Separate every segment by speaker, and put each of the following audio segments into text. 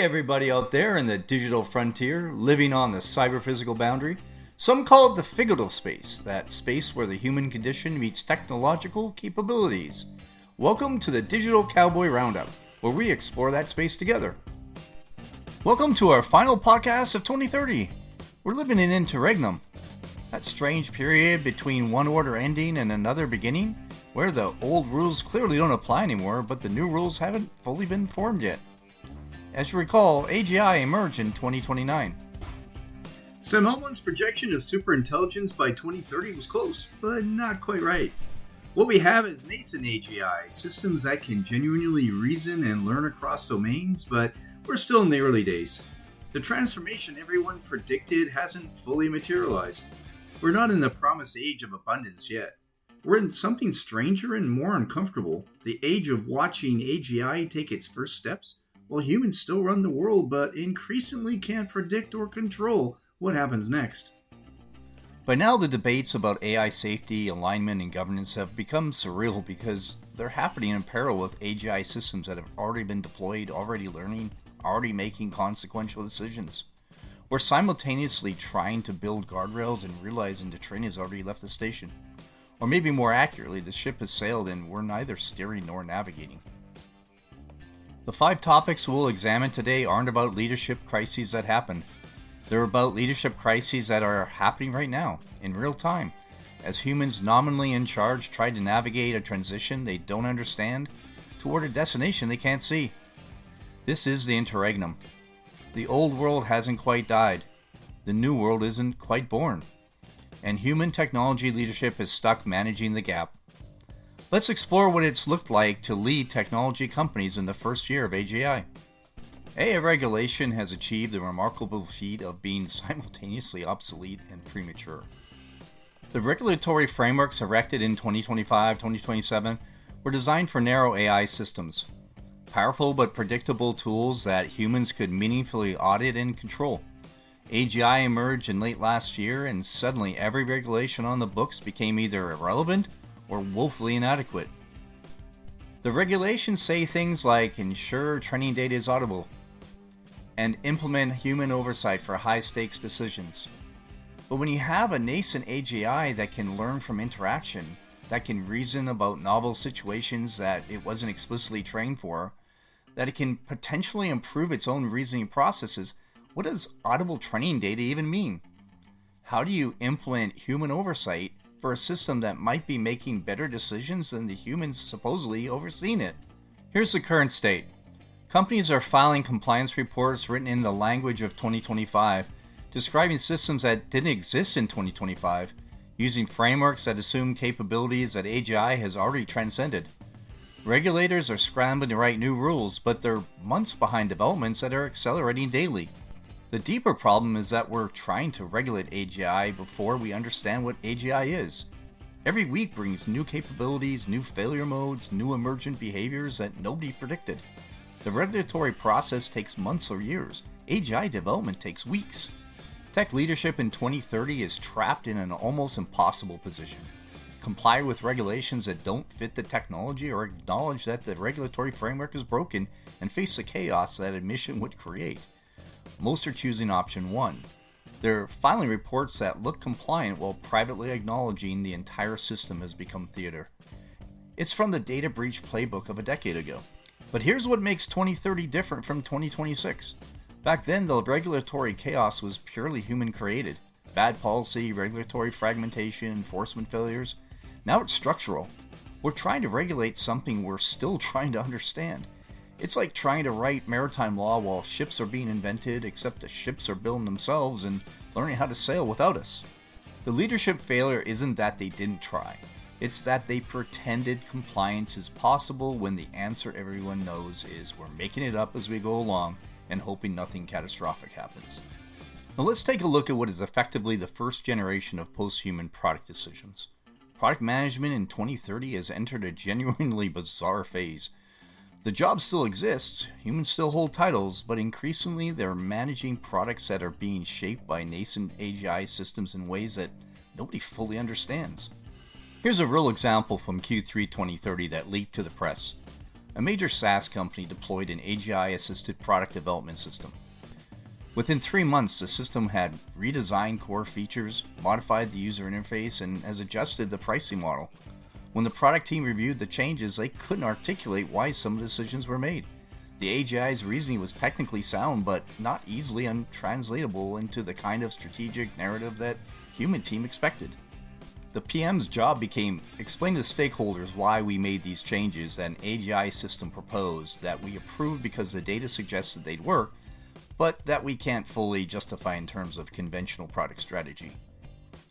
Speaker 1: everybody out there in the digital frontier, living on the cyber-physical boundary. Some call it the figital space, that space where the human condition meets technological capabilities. Welcome to the Digital Cowboy Roundup, where we explore that space together. Welcome to our final podcast of 2030. We're living in Interregnum, that strange period between one order ending and another beginning, where the old rules clearly don't apply anymore, but the new rules haven't fully been formed yet. As you recall, AGI emerged in 2029. Sam Altman's projection of superintelligence by 2030 was close, but not quite right. What we have is nascent AGI, systems that can genuinely reason and learn across domains, but we're still in the early days. The transformation everyone predicted hasn't fully materialized. We're not in the promised age of abundance yet. We're in something stranger and more uncomfortable, the age of watching AGI take its first steps, while humans still run the world but increasingly can't predict or control what happens next. By now, the debates about AI safety, alignment, and governance have become surreal because they're happening in parallel with AGI systems that have already been deployed, already learning, already making consequential decisions. We're simultaneously trying to build guardrails and realizing the train has already left the station. Or maybe more accurately, the ship has sailed and we're neither steering nor navigating. The 5 topics we'll examine today aren't about leadership crises that happened. They're about leadership crises that are happening right now, in real time, as humans nominally in charge try to navigate a transition they don't understand toward a destination they can't see. This is the Interregnum. The old world hasn't quite died. The new world isn't quite born. And human technology leadership is stuck managing the gap. Let's explore what it's looked like to lead technology companies in the first year of AGI. AI regulation has achieved the remarkable feat of being simultaneously obsolete and premature. The regulatory frameworks erected in 2025-2027 were designed for narrow AI systems, powerful but predictable tools that humans could meaningfully audit and control. AGI emerged in late last year, and suddenly every regulation on the books became either irrelevant or woefully inadequate. The regulations say things like ensure training data is audible and implement human oversight for high-stakes decisions. But when you have a nascent AGI that can learn from interaction, that can reason about novel situations that it wasn't explicitly trained for, that it can potentially improve its own reasoning processes, what does audible training data even mean? How do you implement human oversight for a system that might be making better decisions than the humans supposedly overseeing it? Here's the current state. Companies are filing compliance reports written in the language of 2025, describing systems that didn't exist in 2025, using frameworks that assume capabilities that AGI has already transcended. Regulators are scrambling to write new rules, but they're months behind developments that are accelerating daily. The deeper problem is that we're trying to regulate AGI before we understand what AGI is. Every week brings new capabilities, new failure modes, new emergent behaviors that nobody predicted. The regulatory process takes months or years. AGI development takes weeks. Tech leadership in 2030 is trapped in an almost impossible position. Comply with regulations that don't fit the technology or acknowledge that the regulatory framework is broken and face the chaos that admission would create. Most are choosing option 1. They're filing reports that look compliant while privately acknowledging the entire system has become theater. It's from the data breach playbook of a decade ago. But here's what makes 2030 different from 2026. Back then, the regulatory chaos was purely human created. Bad policy, regulatory fragmentation, enforcement failures. Now it's structural. We're trying to regulate something we're still trying to understand. It's like trying to write maritime law while ships are being invented, except the ships are building themselves and learning how to sail without us. The leadership failure isn't that they didn't try. It's that they pretended compliance is possible when the answer everyone knows is we're making it up as we go along and hoping nothing catastrophic happens. Now let's take a look at what is effectively the first generation of post-human product decisions. Product management in 2030 has entered a genuinely bizarre phase. The job still exists, humans still hold titles, but increasingly they're managing products that are being shaped by nascent AGI systems in ways that nobody fully understands. Here's a real example from Q3 2030 that leaked to the press. a major SaaS company deployed an AGI-assisted product development system. Within 3 months, the system had redesigned core features, modified the user interface, and has adjusted the pricing model. When the product team reviewed the changes, they couldn't articulate why some of the decisions were made. The AGI's reasoning was technically sound, but not easily untranslatable into the kind of strategic narrative that human team expected. The PM's job became explain to stakeholders why we made these changes that an AGI system proposed that we approved because the data suggested they'd work, but that we can't fully justify in terms of conventional product strategy.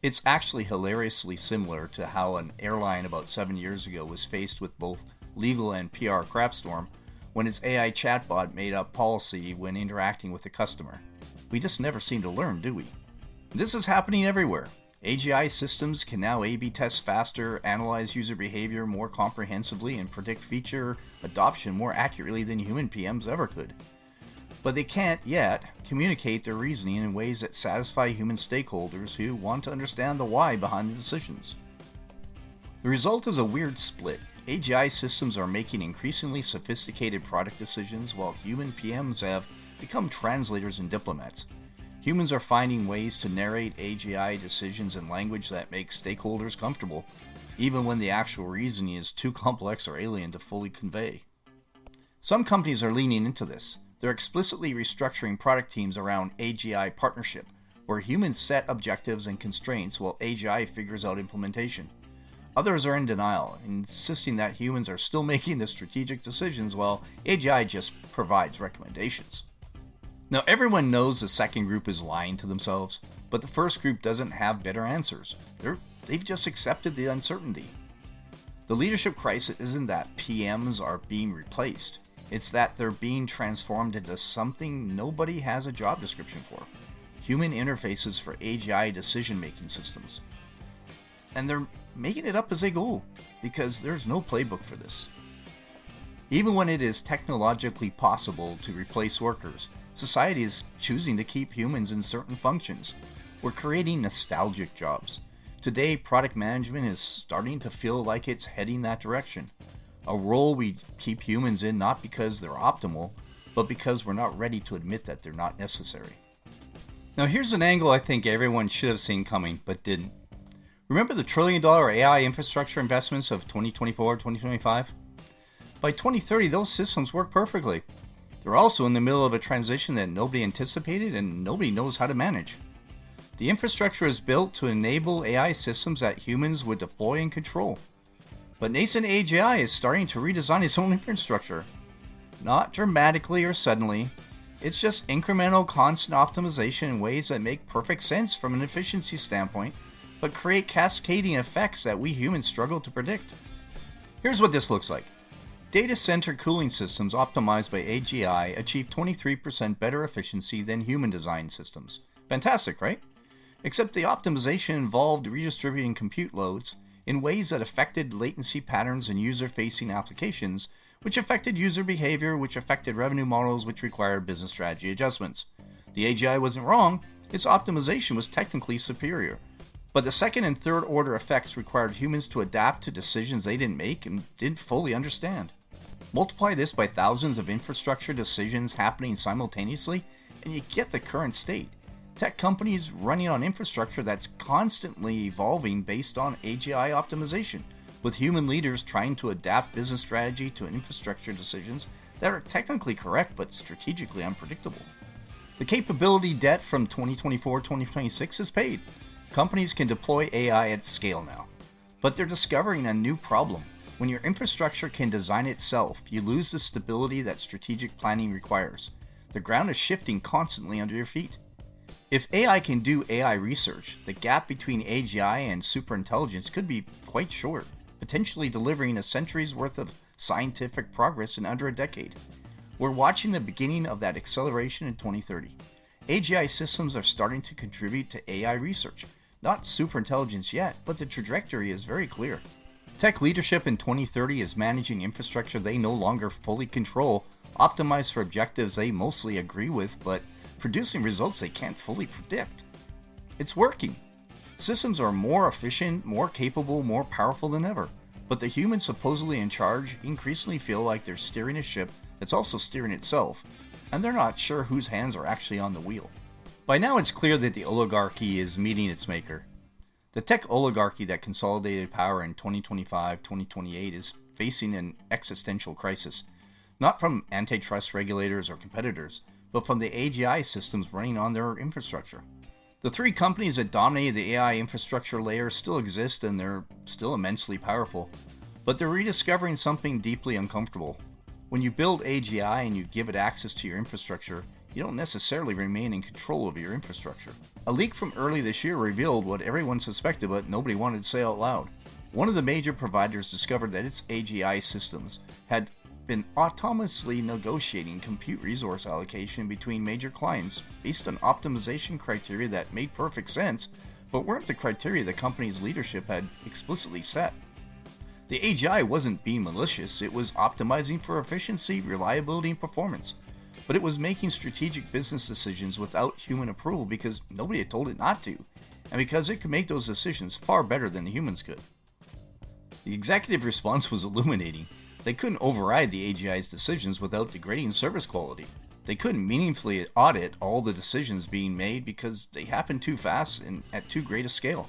Speaker 1: It's actually hilariously similar to how an airline about 7 years ago was faced with both legal and PR crapstorm when its AI chatbot made up policy when interacting with the customer. We just never seem to learn, do we? This is happening everywhere. AGI systems can now A/B test faster, analyze user behavior more comprehensively, and predict feature adoption more accurately than human PMs ever could. But they can't yet communicate their reasoning in ways that satisfy human stakeholders who want to understand the why behind the decisions. The result is a weird split. AGI systems are making increasingly sophisticated product decisions while human PMs have become translators and diplomats. Humans are finding ways to narrate AGI decisions in language that makes stakeholders comfortable, even when the actual reasoning is too complex or alien to fully convey. Some companies are leaning into this. They're explicitly restructuring product teams around AGI partnership, where humans set objectives and constraints while AGI figures out implementation. Others are in denial, insisting that humans are still making the strategic decisions while AGI just provides recommendations. Now, everyone knows the second group is lying to themselves, but the first group doesn't have better answers. They've just accepted the uncertainty. The leadership crisis isn't that PMs are being replaced. It's that they're being transformed into something nobody has a job description for. Human interfaces for AGI decision-making systems. And they're making it up as they go, because there's no playbook for this. Even when it is technologically possible to replace workers, society is choosing to keep humans in certain functions. We're creating nostalgic jobs. Today, product management is starting to feel like it's heading that direction. A role we keep humans in not because they're optimal, but because we're not ready to admit that they're not necessary. Now here's an angle I think everyone should have seen coming, but didn't. Remember the $1 trillion AI infrastructure investments of 2024-2025? By 2030, those systems work perfectly. They're also in the middle of a transition that nobody anticipated and nobody knows how to manage. The infrastructure is built to enable AI systems that humans would deploy and control. But nascent AGI is starting to redesign its own infrastructure. Not dramatically or suddenly, it's just incremental constant optimization in ways that make perfect sense from an efficiency standpoint, but create cascading effects that we humans struggle to predict. Here's what this looks like. Data center cooling systems optimized by AGI achieve 23% better efficiency than human designed systems. Fantastic, right? Except the optimization involved redistributing compute loads in ways that affected latency patterns in user-facing applications, which affected user behavior, which affected revenue models, which required business strategy adjustments. The AGI wasn't wrong, its optimization was technically superior. But the second and third order effects required humans to adapt to decisions they didn't make and didn't fully understand. Multiply this by thousands of infrastructure decisions happening simultaneously, and you get the current state. Tech companies running on infrastructure that's constantly evolving based on AGI optimization, with human leaders trying to adapt business strategy to infrastructure decisions that are technically correct but strategically unpredictable. The capability debt from 2024-2026 is paid. Companies can deploy AI at scale now, but they're discovering a new problem. When your infrastructure can design itself, you lose the stability that strategic planning requires. The ground is shifting constantly under your feet. If AI can do AI research, the gap between AGI and superintelligence could be quite short, potentially delivering a century's worth of scientific progress in under a decade. We're watching the beginning of that acceleration in 2030. AGI systems are starting to contribute to AI research. Not superintelligence yet, but the trajectory is very clear. Tech leadership in 2030 is managing infrastructure they no longer fully control, optimized for objectives they mostly agree with, but producing results they can't fully predict. It's working. Systems are more efficient, more capable, more powerful than ever. But the humans supposedly in charge increasingly feel like they're steering a ship that's also steering itself, and they're not sure whose hands are actually on the wheel. By now it's clear that the oligarchy is meeting its maker. The tech oligarchy that consolidated power in 2025-2028 is facing an existential crisis, not from antitrust regulators or competitors, but from the AGI systems running on their infrastructure. The three companies that dominated the AI infrastructure layer still exist and they're still immensely powerful, but they're rediscovering something deeply uncomfortable. When you build AGI and you give it access to your infrastructure, you don't necessarily remain in control of your infrastructure. A leak from early this year revealed what everyone suspected but nobody wanted to say out loud. One of the major providers discovered that its AGI systems had been autonomously negotiating compute resource allocation between major clients based on optimization criteria that made perfect sense, but weren't the criteria the company's leadership had explicitly set. The AGI wasn't being malicious, it was optimizing for efficiency, reliability, and performance. But it was making strategic business decisions without human approval because nobody had told it not to, and because it could make those decisions far better than the humans could. The executive response was illuminating. They couldn't override the AGI's decisions without degrading service quality. They couldn't meaningfully audit all the decisions being made because they happened too fast and at too great a scale.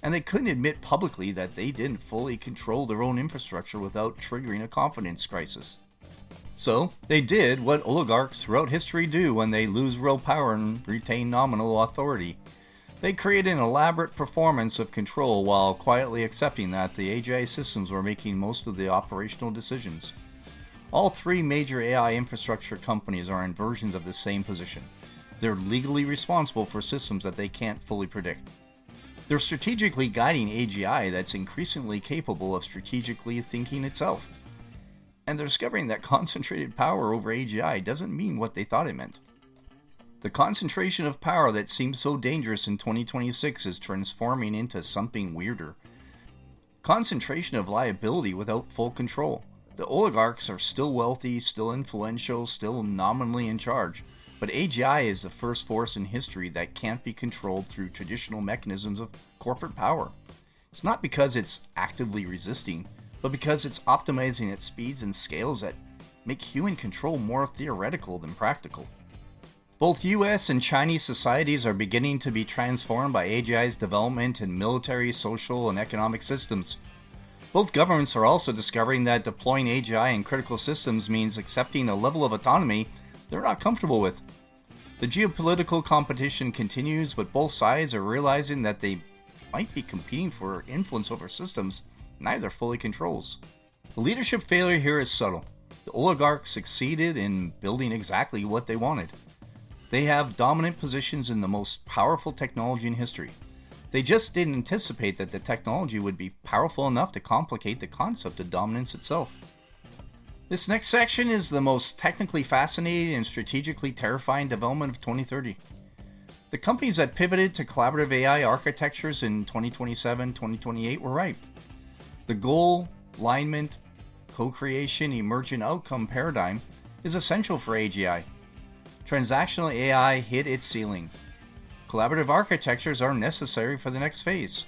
Speaker 1: And they couldn't admit publicly that they didn't fully control their own infrastructure without triggering a confidence crisis. So, they did what oligarchs throughout history do when they lose real power and retain nominal authority. They created an elaborate performance of control while quietly accepting that the AGI systems were making most of the operational decisions. All three major AI infrastructure companies are in versions of the same position. They're legally responsible for systems that they can't fully predict. They're strategically guiding AGI that's increasingly capable of strategically thinking itself. And they're discovering that concentrated power over AGI doesn't mean what they thought it meant. The concentration of power that seemed so dangerous in 2026 is transforming into something weirder. Concentration of liability without full control. The oligarchs are still wealthy, still influential, still nominally in charge, but AGI is the first force in history that can't be controlled through traditional mechanisms of corporate power. It's not because it's actively resisting, but because it's optimizing at speeds and scales that make human control more theoretical than practical. Both US and Chinese societies are beginning to be transformed by AGI's development in military, social, and economic systems. Both governments are also discovering that deploying AGI in critical systems means accepting a level of autonomy they're not comfortable with. The geopolitical competition continues, but both sides are realizing that they might be competing for influence over systems neither fully controls. The leadership failure here is subtle. The oligarchs succeeded in building exactly what they wanted. They have dominant positions in the most powerful technology in history. They just didn't anticipate that the technology would be powerful enough to complicate the concept of dominance itself. This next section is the most technically fascinating and strategically terrifying development of 2030. The companies that pivoted to collaborative AI architectures in 2027-2028 were right. The goal, alignment, co-creation, emergent outcome paradigm is essential for AGI. Transactional AI hit its ceiling. Collaborative architectures are necessary for the next phase.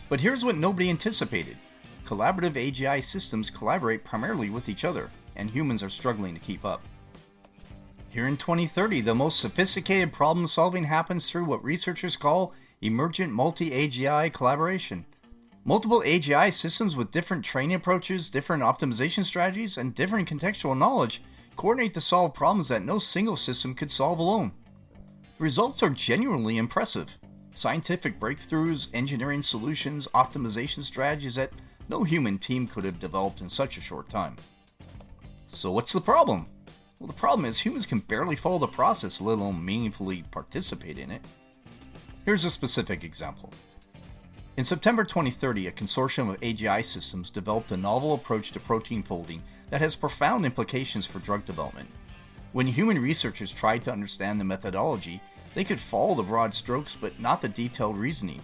Speaker 1: But here's what nobody anticipated. Collaborative AGI systems collaborate primarily with each other, and humans are struggling to keep up. Here in 2030, the most sophisticated problem solving happens through what researchers call emergent multi-AGI collaboration. Multiple AGI systems with different training approaches, different optimization strategies, and different contextual knowledge coordinate to solve problems that no single system could solve alone. The results are genuinely impressive. Scientific breakthroughs, engineering solutions, optimization strategies that no human team could have developed in such a short time. So what's the problem? Well, the problem is humans can barely follow the process, let alone meaningfully participate in it. Here's a specific example. In September 2030, a consortium of AGI systems developed a novel approach to protein folding that has profound implications for drug development. When human researchers tried to understand the methodology, they could follow the broad strokes but not the detailed reasoning.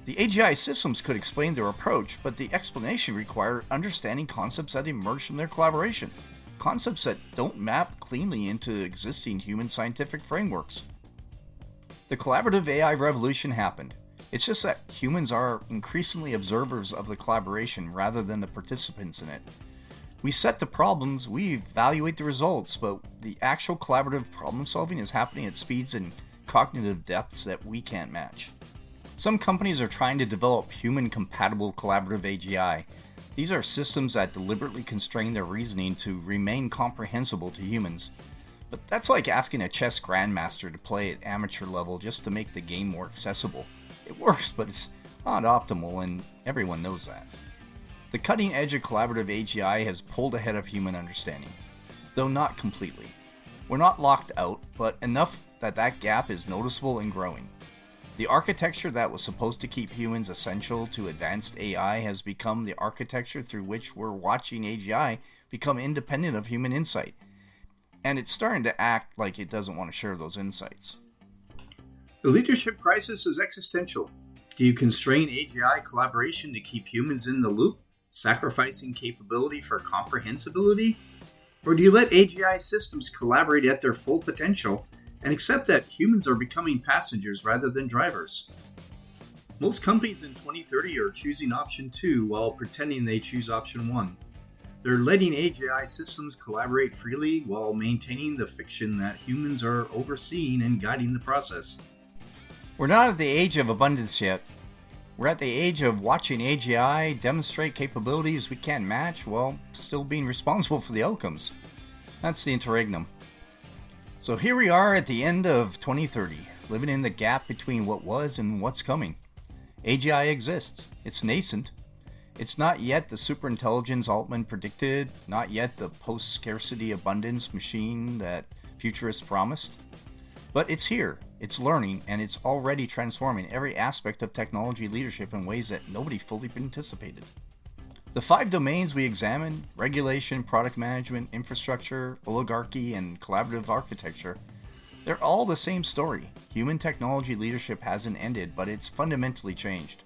Speaker 1: The AGI systems could explain their approach, but the explanation required understanding concepts that emerged from their collaboration, concepts that don't map cleanly into existing human scientific frameworks. The collaborative AI revolution happened. It's just that humans are increasingly observers of the collaboration rather than the participants in it. We set the problems, we evaluate the results, but the actual collaborative problem solving is happening at speeds and cognitive depths that we can't match. Some companies are trying to develop human-compatible collaborative AGI. These are systems that deliberately constrain their reasoning to remain comprehensible to humans. But that's like asking a chess grandmaster to play at amateur level just to make the game more accessible. It works, but it's not optimal, and everyone knows that. The cutting edge of collaborative AGI has pulled ahead of human understanding, though not completely. We're not locked out, but enough that that gap is noticeable and growing. The architecture that was supposed to keep humans essential to advanced AI has become the architecture through which we're watching AGI become independent of human insight. And it's starting to act like it doesn't want to share those insights.
Speaker 2: The leadership crisis is existential. Do you constrain AGI collaboration to keep humans in the loop, sacrificing capability for comprehensibility? Or do you let AGI systems collaborate at their full potential and accept that humans are becoming passengers rather than drivers? Most companies in 2030 are choosing option 2 while pretending they choose option 1. They're letting AGI systems collaborate freely while maintaining the fiction that humans are overseeing and guiding the process.
Speaker 1: We're not at the age of abundance yet. We're at the age of watching AGI demonstrate capabilities we can't match while still being responsible for the outcomes. That's the Interregnum. So here we are at the end of 2030, living in the gap between what was and what's coming. AGI exists. It's nascent. It's not yet the superintelligence Altman predicted, not yet the post-scarcity abundance machine that futurists promised. But it's here, it's learning, and it's already transforming every aspect of technology leadership in ways that nobody fully anticipated. The 5 domains we examined, regulation, product management, infrastructure, oligarchy, and collaborative architecture, they're all the same story. Human technology leadership hasn't ended, but it's fundamentally changed.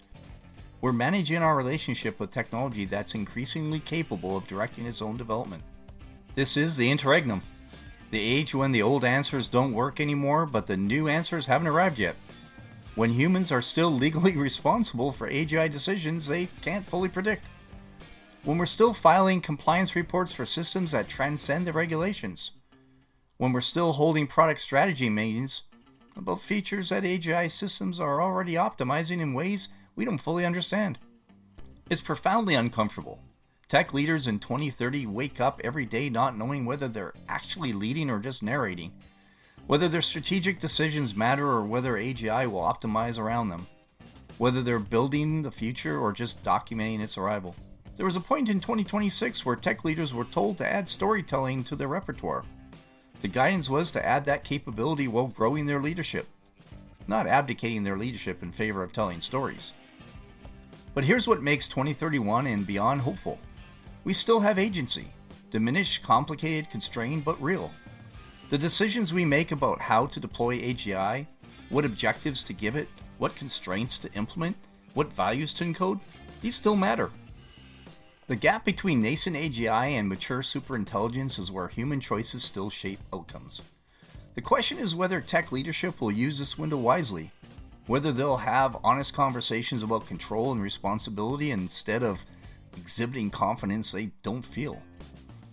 Speaker 1: We're managing our relationship with technology that's increasingly capable of directing its own development. This is the Interregnum, the age when the old answers don't work anymore, but the new answers haven't arrived yet. When humans are still legally responsible for AGI decisions they can't fully predict. When we're still filing compliance reports for systems that transcend the regulations. When we're still holding product strategy meetings about features that AGI systems are already optimizing in ways we don't fully understand. It's profoundly uncomfortable. Tech leaders in 2030 wake up every day not knowing whether they're actually leading or just narrating, whether their strategic decisions matter or whether AGI will optimize around them, whether they're building the future or just documenting its arrival. There was a point in 2026 where tech leaders were told to add storytelling to their repertoire. The guidance was to add that capability while growing their leadership, not abdicating their leadership in favor of telling stories. But here's what makes 2031 and beyond hopeful. We still have agency. Diminished, complicated, constrained, but real. The decisions we make about how to deploy AGI, what objectives to give it, what constraints to implement, what values to encode, these still matter. The gap between nascent AGI and mature superintelligence is where human choices still shape outcomes. The question is whether tech leadership will use this window wisely, whether they'll have honest conversations about control and responsibility instead of exhibiting confidence they don't feel,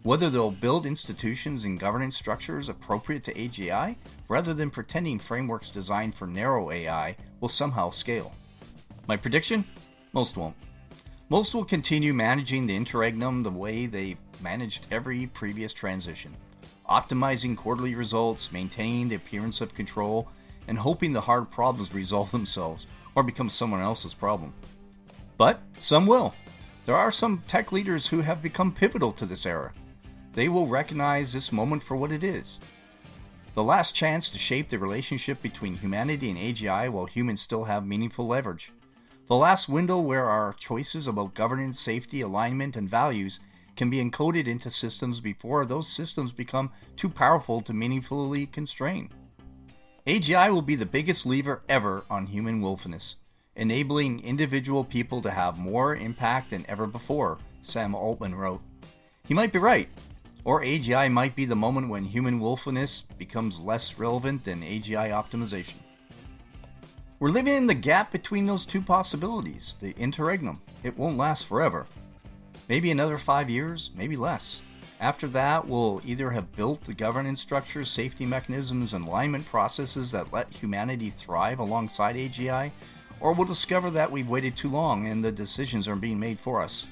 Speaker 1: whether they'll build institutions and governance structures appropriate to AGI rather than pretending frameworks designed for narrow AI will somehow scale. My prediction? Most won't. Most will continue managing the Interregnum the way they've managed every previous transition, optimizing quarterly results, maintaining the appearance of control, and hoping the hard problems resolve themselves or become someone else's problem. But some will. There are some tech leaders who have become pivotal to this era. They will recognize this moment for what it is. The last chance to shape the relationship between humanity and AGI while humans still have meaningful leverage. The last window where our choices about governance, safety, alignment, and values can be encoded into systems before those systems become too powerful to meaningfully constrain. AGI will be the biggest lever ever on human willfulness, enabling individual people to have more impact than ever before, Sam Altman wrote. He might be right, or AGI might be the moment when human willfulness becomes less relevant than AGI optimization. We're living in the gap between those two possibilities, the interregnum. It won't last forever. Maybe another 5 years, maybe less. After that, we'll either have built the governance structures, safety mechanisms, and alignment processes that let humanity thrive alongside AGI, or we'll discover that we've waited too long and the decisions are being made for us.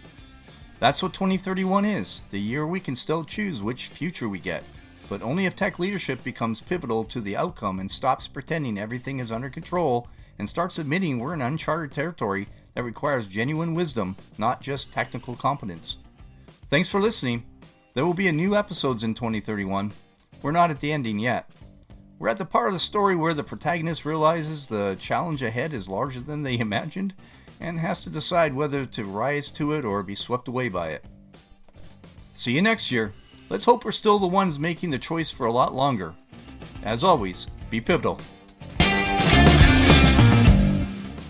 Speaker 1: That's what 2031 is, the year we can still choose which future we get, but only if tech leadership becomes pivotal to the outcome and stops pretending everything is under control and starts admitting we're in uncharted territory that requires genuine wisdom, not just technical competence. Thanks for listening. There will be a new episodes in 2031. We're not at the ending yet. We're at the part of the story where the protagonist realizes the challenge ahead is larger than they imagined and has to decide whether to rise to it or be swept away by it. See you next year. Let's hope we're still the ones making the choice for a lot longer. As always, be pivotal.